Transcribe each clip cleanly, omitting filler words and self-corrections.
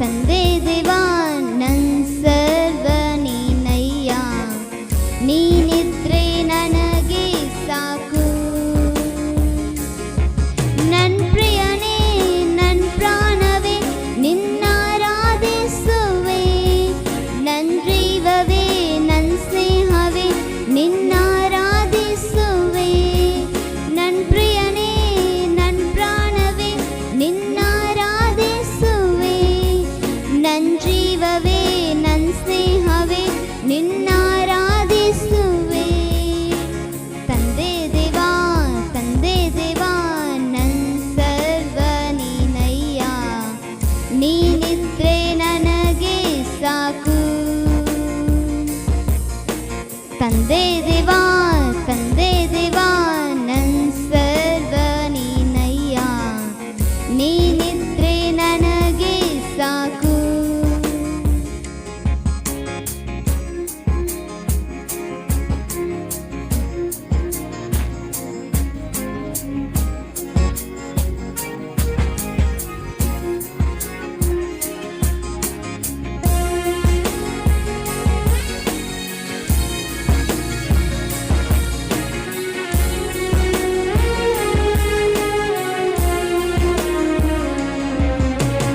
ತಂದೆ ದೇವಾ ನನ್ ಸರ್ವ ನೀನಯ್ಯ, ನೀನಿದ್ರೆ ನನಗೆ ಸಾಕು. ನನ್ ಪ್ರಿಯನೇ ನನ್ ಪ್ರಾಣವೇ ನಿನ್ನಾರಾಧಿಸುವೆ, ನನ್ ಜೀವವೇ ನನ್ ಸ್ನೇಹವೇ ನಿನ್ನಾರಾಧಿಸುವೆ. ನನ್ ಪ್ರಿಯನೇ ನನ್ ಪ್ರಾಣವೇ ನಿನ್ನಾರಾಧಿಸುವೆ, ನನ್ ಜೀವವೇ ನನ್ ಸ್ನೇಹವೇ ನಿನ್ನಾರಾಧಿಸುವೆ. ತಂದೆ ದೇವಾ ನನ್ ಸರ್ವ ನೀನಯ್ಯ, ನೀನಿದ್ರೆ ನನಗೆ ಸಾಕು. ತಂದೆ ದೇವಾ ನನ್ ಸರ್ವ ನೀನಯ್ಯ, ನೀನಿದ್ರೆ ನನಗೆ ಸಾಕು.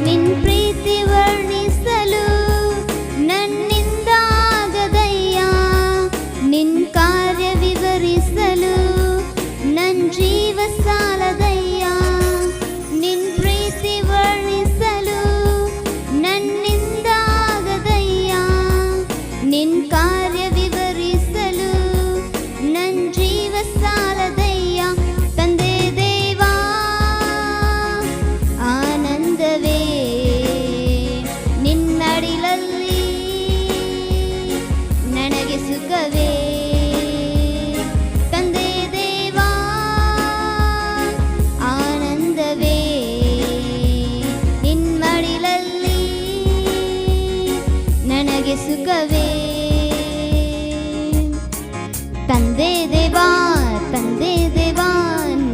ನಿನ್ ಪ್ರೀತಿ ವರ್ಣಿಸಲು ನನ್ನಿಂದ ಆಗದಯ್ಯ, ನಿನ್ ಕಾರ್ಯ ವಿವರಿಸಲು ನನ್ ಜೀವ ಸಾಲದಯ್ಯ. ನಿನ್ ಪ್ರೀತಿ ವರ್ಣಿಸಲು ನನ್ನಿಂದ ಆಗದಯ್ಯ, ನಿನ್ ಕಾರ್ಯ ವಿವರಿಸಲು ನನ್ ಜೀವ ಸಾಲದಯ್ಯ. ತಂದೆ ದೇವಾ ಆನಂದವೇ ನಿನ್ನಡಿಲಲ್ಲಿ ನನಗೆ ಸುಖವೇ. ತಂದೆ ದೇವಾ ಆನಂದವೇ ನಿನ್ನಡಿಲಲ್ಲಿ ನನಗೆ ಸುಖವೇ. ತಂದೆ ದೇವಾ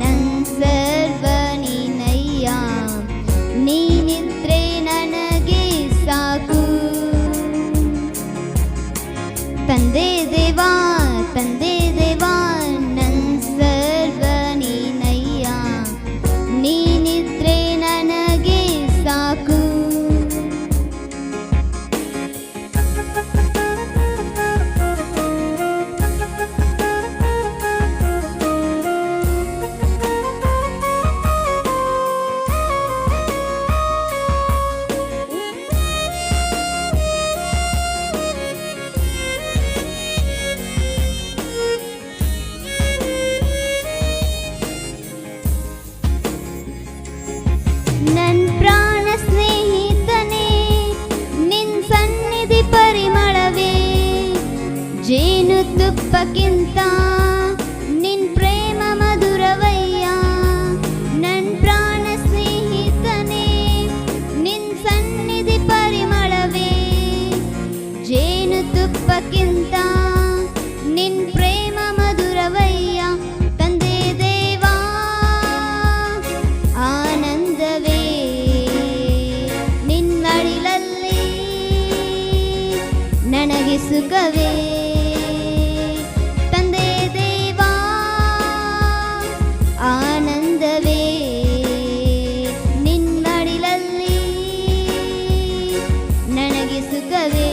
ನನ್ ಸರ್ವ ನೀನಯ್ಯ, ನೀನಿದ್ರೆ ನನಗೆ ಸಾಕು. ತಂದೆ ದೇವಾ ನನ್ ಸರ್ವ ನೀನಯ್ಯ, ನೀನಿದ್ರೆ ನನಗೆ ಸಾಕು. ನನ್ ಪ್ರಾಣ ಸ್ನೇಹಿತನೇ ನಿನ್ ಸನ್ನಿಧಿ ಪರಿಮಳವೇ, ಜೇನು ತುಪ್ಪಕ್ಕಿಂತ ನಿನ್ ಪ್ರೇಮ ಮಧುರವಯ್ಯ. ನನ್ ಪ್ರಾಣ ಸ್ನೇಹಿತನೇ ನಿನ್ ಸನ್ನಿಧಿ ಪರಿಮಳವೇ, ಜೇನು ತುಪ್ಪಕ್ಕಿಂತ ನಿನ್ ಪ್ರೇಮ ಮಧುರವಯ್ಯ. ತಂದೆ ದೇವಾ ಆನಂದವೇ ನಿನ್ನಡಿಲಲ್ಲಿ ನನಗೆ ಸುಖವೇ. ತಂದೆ ದೇವಾ ಆನಂದವೇ ನಿನ್ನಡಿಲಲ್ಲಿ ನನಗೆ ಸುಖವೇ.